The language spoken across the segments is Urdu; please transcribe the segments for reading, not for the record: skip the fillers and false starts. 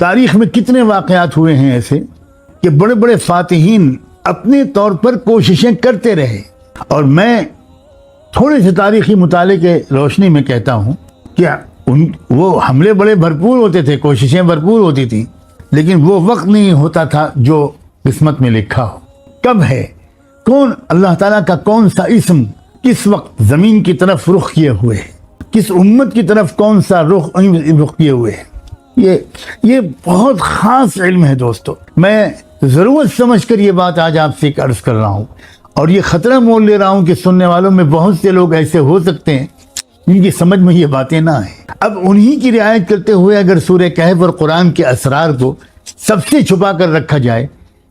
تاریخ میں کتنے واقعات ہوئے ہیں ایسے کہ بڑے بڑے فاتحین اپنے طور پر کوششیں کرتے رہے. اور میں تھوڑے سے تاریخی مطالعے کے روشنی میں کہتا ہوں کہ وہ حملے بڑے بھرپور ہوتے تھے، کوششیں بھرپور ہوتی تھیں، لیکن وہ وقت نہیں ہوتا تھا جو قسمت میں لکھا ہو. کب ہے، کون اللہ تعالیٰ کا کون سا اسم کس وقت زمین کی طرف رخ کیے ہوئے ہے، کس امت کی طرف کون سا رخ کیے ہوئے ہے، یہ بہت خاص علم ہے دوستو. میں ضرورت سمجھ کر یہ بات آج آپ سے عرض کر رہا ہوں، اور یہ خطرہ مول لے رہا ہوں کہ سننے والوں میں بہت سے لوگ ایسے ہو سکتے ہیں جن کی سمجھ میں یہ باتیں نہ آئیں. اب انہی کی رعایت کرتے ہوئے اگر سورہ کہف اور قرآن کے اسرار کو سب سے چھپا کر رکھا جائے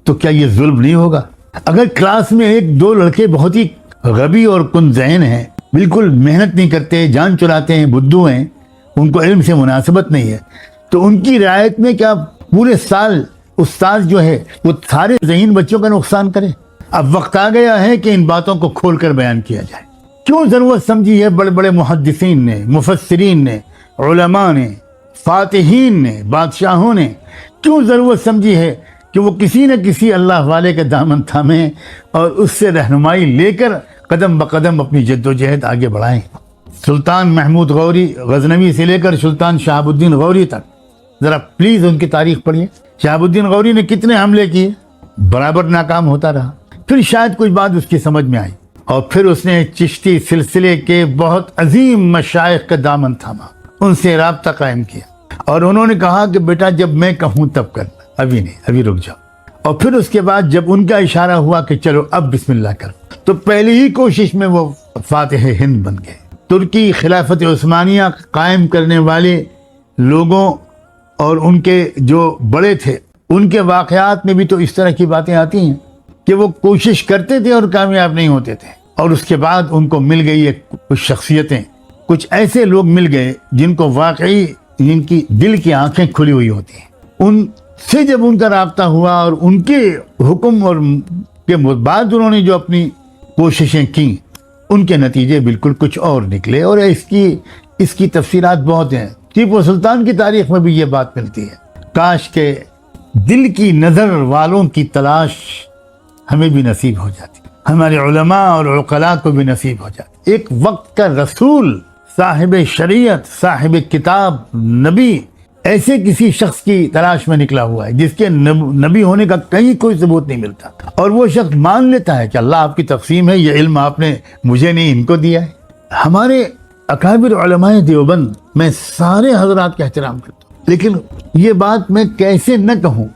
تو کیا یہ ظلم نہیں ہوگا؟ اگر کلاس میں ایک دو لڑکے بہت ہی غبی اور کن ذہن ہیں، بالکل محنت نہیں کرتے، جان چراتے ہیں، بدھو ہیں، ان کو علم سے مناسبت نہیں ہے، تو ان کی رعایت میں کیا پورے سال استاد جو ہے وہ سارے ذہین بچوں کا نقصان کرے؟ اب وقت آ گیا ہے کہ ان باتوں کو کھول کر بیان کیا جائے. کیوں ضرورت سمجھی ہے بڑے بڑے محدثین نے، مفسرین نے، علماء نے، فاتحین نے، بادشاہوں نے کیوں ضرورت سمجھی ہے کہ وہ کسی نہ کسی اللہ والے کے دامن تھامیں اور اس سے رہنمائی لے کر قدم بقدم اپنی جد و جہد آگے بڑھائیں؟ سلطان محمود غوری غزنوی سے لے کر سلطان شہاب الدین غوری تک ذرا پلیز ان کی تاریخ پڑھیے. شہاب الدین غوری نے کتنے حملے کیے، برابر ناکام ہوتا رہا، پھر شاید کچھ بات اس کی سمجھ میں آئی، اور پھر اس نے چشتی سلسلے کے بہت عظیم مشائخ کا دامن تھاما، ان سے رابطہ قائم کیا، اور انہوں نے کہا کہ بیٹا جب میں کہوں تب کرنا، ابھی نہیں، ابھی رک جاؤ. اور پھر اس کے بعد جب ان کا اشارہ ہوا کہ چلو اب بسم اللہ کرو، تو پہلی ہی کوشش میں وہ فاتح ہند بن گئے. ترکی خلافت عثمانیہ قائم کرنے والے لوگوں اور ان کے جو بڑے تھے ان کے واقعات میں بھی تو اس طرح کی باتیں آتی ہیں کہ وہ کوشش کرتے تھے اور کامیاب نہیں ہوتے تھے، اور اس کے بعد ان کو مل گئی کچھ شخصیتیں، کچھ ایسے لوگ مل گئے جن کو واقعی جن کی دل کی آنکھیں کھلی ہوئی ہوتی ہیں. ان سے جب ان کا رابطہ ہوا اور ان کے حکم اور کے بعد انہوں نے جو اپنی کوششیں کی، ان کے نتیجے بالکل کچھ اور نکلے. اور اس کی تفصیلات بہت ہیں. ٹیپو سلطان کی تاریخ میں بھی یہ بات ملتی ہے. کاش کہ دل کی نظر والوں کی تلاش ہمیں بھی نصیب ہو جاتی، ہمارے علماء اور عقلاء کو بھی نصیب ہو جاتی. ایک وقت کا رسول، صاحب شریعت، صاحب کتاب، نبی، ایسے کسی شخص کی تلاش میں نکلا ہوا ہے جس کے نبی ہونے کا کہیں کوئی ثبوت نہیں ملتا، اور وہ شخص مان لیتا ہے کہ اللہ آپ کی تقسیم ہے، یہ علم آپ نے مجھے نہیں ان کو دیا ہے. ہمارے اکابر علماء دیوبند، میں سارے حضرات کا احترام کرتا ہوں، لیکن یہ بات میں کیسے نہ کہوں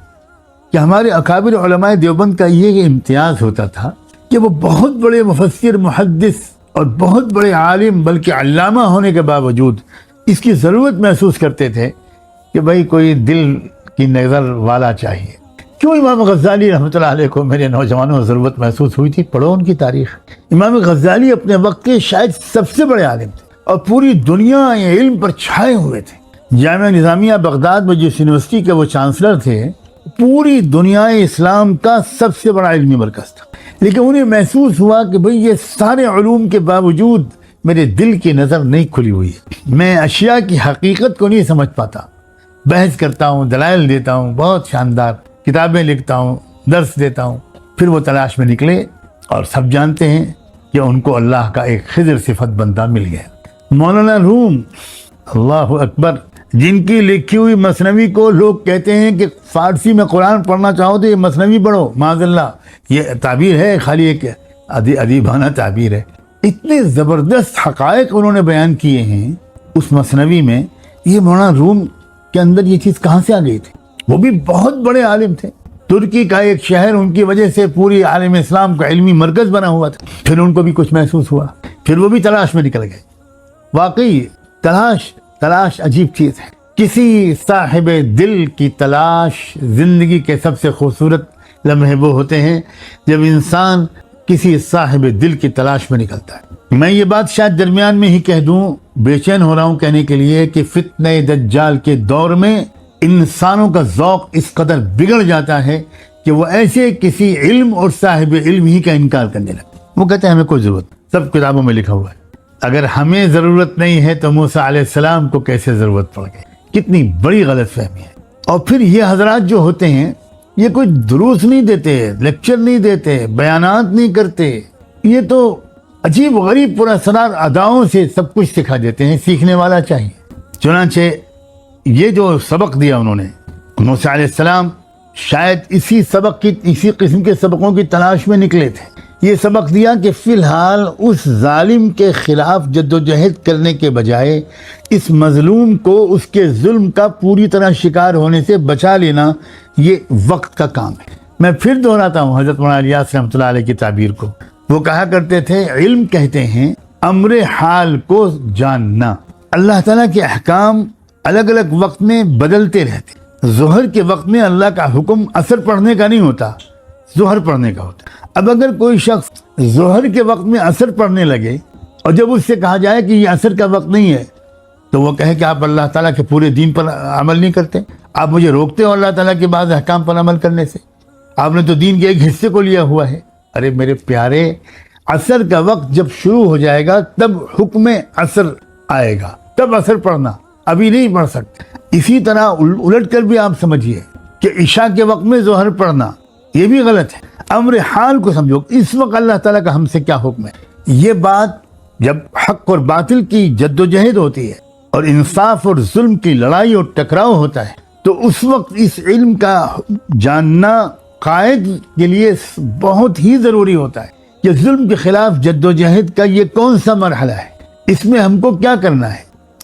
کہ ہمارے اکابر علماء دیوبند کا یہ امتیاز ہوتا تھا کہ وہ بہت بڑے مفسر، محدث اور بہت بڑے عالم بلکہ علامہ ہونے کے باوجود اس کی ضرورت محسوس کرتے تھے کہ بھائی کوئی دل کی نظر والا چاہیے. کیوں امام غزالی رحمۃ اللہ علیہ کو میرے نوجوانوں کو ضرورت محسوس ہوئی تھی؟ پڑھو ان کی تاریخ. امام غزالی اپنے وقت کے شاید سب سے بڑے عالم تھے اور پوری دنیا علم پر چھائے ہوئے تھے. جامعہ نظامیہ بغداد میں جس یونیورسٹی کے وہ چانسلر تھے، پوری دنیا اسلام کا سب سے بڑا علمی مرکز تھا، لیکن انہیں محسوس ہوا کہ بھئی یہ سارے علوم کے باوجود میرے دل کی نظر نہیں کھلی ہوئی ہے، میں اشیاء کی حقیقت کو نہیں سمجھ پاتا. بحث کرتا ہوں، دلائل دیتا ہوں، بہت شاندار کتابیں لکھتا ہوں، درس دیتا ہوں. پھر وہ تلاش میں نکلے اور سب جانتے ہیں کہ ان کو اللہ کا ایک خضر صفت بندہ مل گیا. مولانا روم، اللہ اکبر، جن کی لکھی ہوئی مثنوی کو لوگ کہتے ہیں کہ فارسی میں قرآن پڑھنا چاہو تو یہ مثنوی پڑھو، معاذ اللہ، یہ تعبیر ہے، خالی ایک ادیبانہ تعبیر ہے. اتنے زبردست حقائق انہوں نے بیان کیے ہیں اس مثنوی میں. یہ مولانا روم کے اندر یہ چیز کہاں سے آ گئی تھی؟ وہ بھی بہت بڑے عالم تھے. ترکی کا ایک شہر ان کی وجہ سے پوری عالم اسلام کا علمی مرکز بنا ہوا تھا. پھر ان کو بھی کچھ محسوس ہوا، پھر وہ بھی تلاش میں نکل گئے. واقعی تلاش عجیب چیز ہے. کسی صاحب دل کی تلاش زندگی کے سب سے خوبصورت لمحے وہ ہوتے ہیں جب انسان کسی صاحب دل کی تلاش میں نکلتا ہے. میں یہ بات شاید درمیان میں ہی کہہ دوں، بے چین ہو رہا ہوں کہنے کے لیے، کہ فتنہ دجال کے دور میں انسانوں کا ذوق اس قدر بگڑ جاتا ہے کہ وہ ایسے کسی علم اور صاحب علم ہی کا انکار کرنے لگتے. وہ کہتے ہیں ہمیں کوئی ضرورت، سب کتابوں میں لکھا ہوا ہے. اگر ہمیں ضرورت نہیں ہے تو موسیٰ علیہ السلام کو کیسے ضرورت پڑ گئی؟ کتنی بڑی غلط فہمی ہے. اور پھر یہ حضرات جو ہوتے ہیں یہ کوئی دروس نہیں دیتے، لیکچر نہیں دیتے، بیانات نہیں کرتے، یہ تو عجیب غریب پر اسرار اداؤں سے سب کچھ سکھا دیتے ہیں۔ سیکھنے والا چاہیے۔ چنانچہ یہ جو سبق دیا انہوں نے، موسیٰ علیہ السلام شاید اسی قسم کے سبقوں کی تلاش میں نکلے تھے۔ یہ سبق دیا کہ فی الحال اس ظالم کے خلاف جدوجہد کرنے کے بجائے اس مظلوم کو اس کے ظلم کا پوری طرح شکار ہونے سے بچا لینا یہ وقت کا کام ہے۔ میں پھر دہراتا ہوں حضرت مولانا الیاس رحمۃ اللہ علیہ کی تعبیر کو۔ وہ کہا کرتے تھے علم کہتے ہیں امر حال کو جاننا۔ اللہ تعالیٰ کے احکام الگ الگ وقت میں بدلتے رہتے۔ ظہر کے وقت میں اللہ کا حکم عصر پڑھنے کا نہیں ہوتا، ظہر پڑھنے کا ہوتا۔ اب اگر کوئی شخص ظہر کے وقت میں عصر پڑھنے لگے اور جب اس سے کہا جائے کہ یہ عصر کا وقت نہیں ہے تو وہ کہے کہ آپ اللہ تعالیٰ کے پورے دین پر عمل نہیں کرتے، آپ مجھے روکتے ہو اللہ تعالیٰ کے بعض احکام پر عمل کرنے سے، آپ نے تو دین کے ایک حصے کو لیا ہوا ہے۔ ارے میرے پیارے، عصر کا وقت جب شروع ہو جائے گا تب حکم عصر آئے گا، تب عصر پڑھنا، ابھی نہیں پڑھ سکتے۔ اسی طرح الٹ کر بھی آپ سمجھیے کہ عشاء کے وقت میں ظہر پڑھنا یہ بھی غلط ہے۔ امر حال کو سمجھو، اس وقت اللہ تعالیٰ کا ہم سے کیا حکم ہے۔ یہ بات جب حق اور باطل کی جدوجہد ہوتی ہے اور انصاف اور ظلم کی لڑائی اور ٹکراؤ ہوتا ہے تو اس وقت اس علم کا جاننا قائد کے لیے بہت ہی ضروری ہوتا ہے کہ ظلم کے خلاف جدوجہد کا یہ کون سا مرحلہ ہے، اس میں ہم کو کیا کرنا ہے۔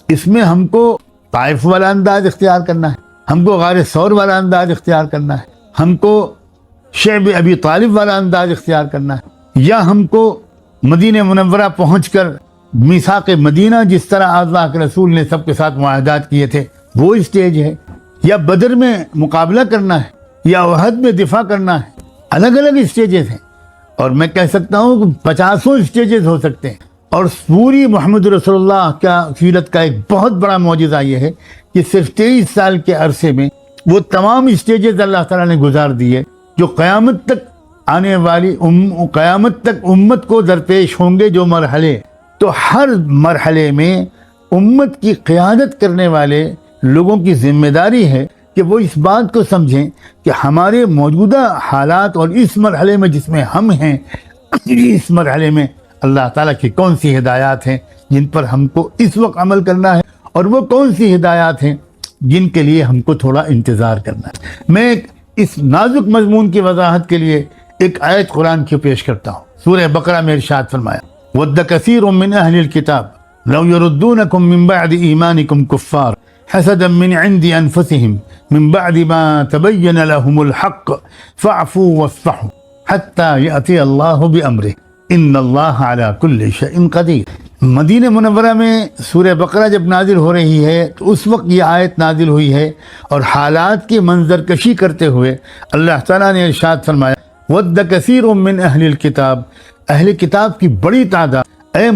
اس میں ہم کو طائف والا انداز اختیار کرنا ہے، ہم کو غار ثور والا انداز اختیار کرنا ہے، ہم کو شعب ابی طالب والا انداز اختیار کرنا ہے، یا ہم کو مدینہ منورہ پہنچ کر میثاق مدینہ جس طرح اللہ کے رسول نے سب کے ساتھ معاہدات کیے تھے وہ اسٹیج ہے، یا بدر میں مقابلہ کرنا ہے، یا احد میں دفاع کرنا ہے۔ الگ الگ اسٹیجز ہیں، اور میں کہہ سکتا ہوں کہ 50 اسٹیجز ہو سکتے ہیں۔ اور پوری محمد رسول اللہ کا سیرت کا ایک بہت بڑا معجزہ یہ ہے کہ صرف 23 سال کے عرصے میں وہ تمام اسٹیجز اللہ تعالیٰ نے گزار دیے جو قیامت تک آنے والی قیامت تک امت کو درپیش ہوں گے جو مرحلے، تو ہر مرحلے میں امت کی قیادت کرنے والے لوگوں کی ذمہ داری ہے کہ وہ اس بات کو سمجھیں کہ ہمارے موجودہ حالات اور اس مرحلے میں جس میں ہم ہیں، اس مرحلے میں اللہ تعالیٰ کی کون سی ہدایات ہیں جن پر ہم کو اس وقت عمل کرنا ہے، اور وہ کون سی ہدایات ہیں جن کے لیے ہم کو تھوڑا انتظار کرنا ہے۔ میں اس نازک مضمون کی وضاحت کے لیے ایک آیت قرآن کی پیش کرتا ہوں۔ سورہ بقرہ میں ارشاد فرمایا وَدَّ كَثِيرٌ مِّنْ أَهْلِ الْكِتَابِ لَوْ يَرُدُّونَكُم مِّن بَعْدِ إِيمَانِكُمْ كُفَّارًا حَسَدًا مِّنْ عِندِ أَنفُسِهِمْ مِّن بَعْدِ مَا تَبَيَّنَ لَهُمُ الْحَقُّ فَاعْفُوا وَاصْفَحُوا حَتَّى يَأْتِيَ اللَّهُ بِأَمْرِهِ ان اللہ علی کل شیء قدیر۔ مدینہ منورہ میں سورہ بقرہ جب نازل ہو رہی ہے تو اس وقت یہ آیت نازل ہوئی ہے، اور حالات کی منظر کشی کرتے ہوئے اللہ تعالیٰ نے ارشاد فرمایا وَدَّ كَثِيرٌ مِّنْ أَهْلِ الْكِتَابِ، اہل کتاب کی بڑی تعداد اے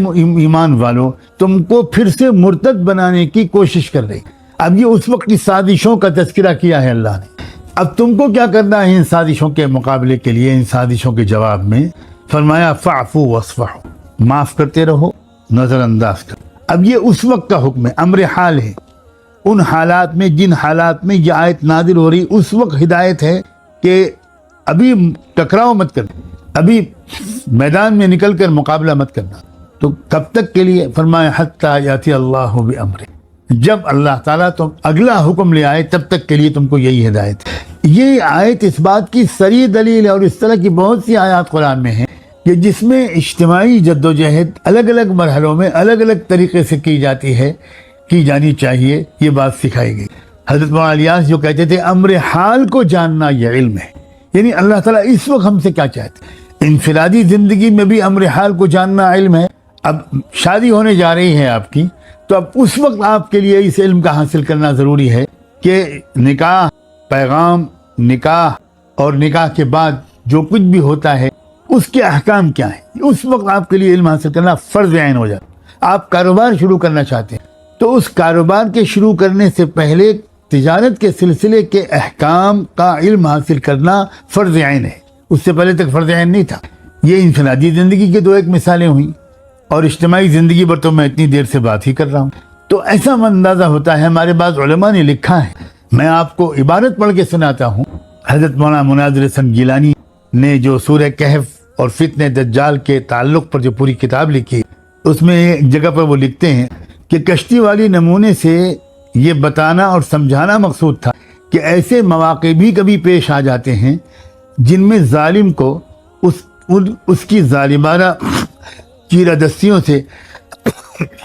ایمان والو تم کو پھر سے مرتد بنانے کی کوشش کر رہی۔ اب یہ اس وقت کی سازشوں کا تذکرہ کیا ہے اللہ نے۔ اب تم کو کیا کرنا ہے ان سازشوں کے مقابلے کے لیے، ان سازشوں کے جواب میں فرمایا فَاعْفُوا وَاصْفَحُوا، معاف کرتے رہو، نظر انداز کرو۔ اب یہ اس وقت کا حکم ہے، امر حال ہے۔ ان حالات میں، جن حالات میں یہ آیت نازل ہو رہی، اس وقت ہدایت ہے کہ ابھی ٹکراؤ مت کرنا، ابھی میدان میں نکل کر مقابلہ مت کرنا۔ تو کب تک کے لیے؟ فرمایا حَتَّى يَأْتِيَ اللَّهُ بِأَمْرِهِ، جب اللہ تعالیٰ تم اگلا حکم لے آئے تب تک کے لیے تم کو یہی ہدایت ہے۔ یہ آیت اس بات کی صریح دلیل ہے، اور اس طرح کی بہت سی آیات قرآن میں ہیں کہ جس میں اجتماعی جدوجہد الگ الگ مرحلوں میں الگ الگ طریقے سے کی جاتی ہے، کی جانی چاہیے، یہ بات سکھائی گئی۔ حضرت مولانا الیاس جو کہتے تھے امر حال کو جاننا یہ علم ہے، یعنی اللہ تعالیٰ اس وقت ہم سے کیا چاہتے ہیں۔ انفرادی زندگی میں بھی امر حال کو جاننا علم ہے۔ اب شادی ہونے جا رہی ہے آپ کی، تو اب اس وقت آپ کے لیے اس علم کا حاصل کرنا ضروری ہے کہ نکاح، پیغام، نکاح اور نکاح کے بعد جو کچھ بھی ہوتا ہے اس کے احکام کیا ہیں۔ اس وقت آپ کے لیے علم حاصل کرنا فرض عین ہو جاتا ہے۔ آپ کاروبار شروع کرنا چاہتے ہیں تو اس کاروبار کے شروع کرنے سے پہلے تجارت کے سلسلے کے احکام کا علم حاصل کرنا فرض عین ہے، اس سے پہلے تک فرض عین نہیں تھا۔ یہ انفرادی زندگی کی دو ایک مثالیں ہوئیں، اور اجتماعی زندگی پر تو میں اتنی دیر سے بات ہی کر رہا ہوں۔ تو ایسا اندازہ ہوتا ہے، ہمارے بعض علماء نے لکھا ہے میں آپ کو عبارت پڑھ کے سناتا ہوں. حضرت مولانا مناظر حسن گیلانی نے جو سورہ کہف اور فتنہ دجال کے تعلق پر جو پوری کتاب لکھی، اس میں ایک جگہ پر وہ لکھتے ہیں کہ کشتی والی نمونے سے یہ بتانا اور سمجھانا مقصود تھا کہ ایسے مواقع بھی کبھی پیش آ جاتے ہیں جن میں ظالم کو اس کی ظالمانہ چیرہ دستیوں سے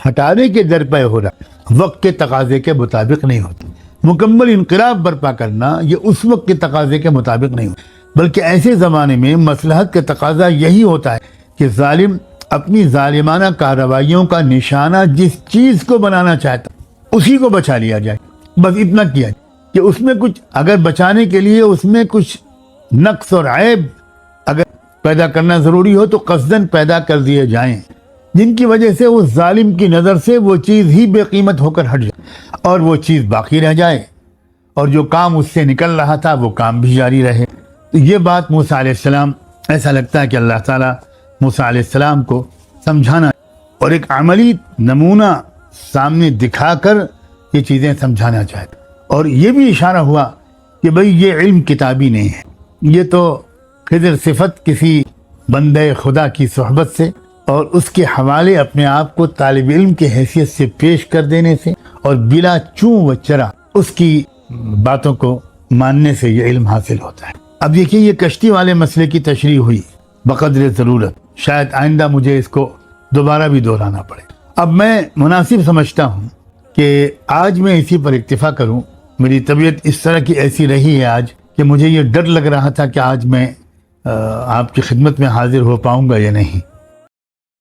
ہٹانے کے درپے ہو رہا وقت کے تقاضے کے مطابق نہیں ہوتا. مکمل انقلاب برپا کرنا یہ اس وقت کے تقاضے کے مطابق نہیں ہوتا، بلکہ ایسے زمانے میں مصلحت کا تقاضا یہی ہوتا ہے کہ ظالم اپنی ظالمانہ کارروائیوں کا نشانہ جس چیز کو بنانا چاہتا اسی کو بچا لیا جائے. بس اتنا کیا جائے کہ اس میں کچھ اگر بچانے کے لیے اس میں کچھ نقص اور عیب اگر پیدا کرنا ضروری ہو تو قصداً پیدا کر دیے جائیں، جن کی وجہ سے اس ظالم کی نظر سے وہ چیز ہی بے قیمت ہو کر ہٹ جائے اور وہ چیز باقی رہ جائے، اور جو کام اس سے نکل رہا تھا وہ کام بھی جاری رہے. تو یہ بات موسیٰ علیہ السلام، ایسا لگتا ہے کہ اللہ تعالیٰ موسیٰ علیہ السلام کو سمجھانا اور ایک عملی نمونہ سامنے دکھا کر یہ چیزیں سمجھانا چاہتے. اور یہ بھی اشارہ ہوا کہ بھئی یہ علم کتابی نہیں ہے، یہ تو خضر صفت کسی بندے خدا کی صحبت سے اور اس کے حوالے اپنے آپ کو طالب علم کی حیثیت سے پیش کر دینے سے اور بلا چوں و چرا اس کی باتوں کو ماننے سے یہ علم حاصل ہوتا ہے. اب دیکھیے یہ کشتی والے مسئلے کی تشریح ہوئی بقدر ضرورت، شاید آئندہ مجھے اس کو دوبارہ بھی دہرانا پڑے. اب میں مناسب سمجھتا ہوں کہ آج میں اسی پر اکتفا کروں. میری طبیعت اس طرح کی ایسی رہی ہے آج کہ مجھے یہ ڈر لگ رہا تھا کہ آج میں آپ کی خدمت میں حاضر ہو پاؤں گا یا نہیں.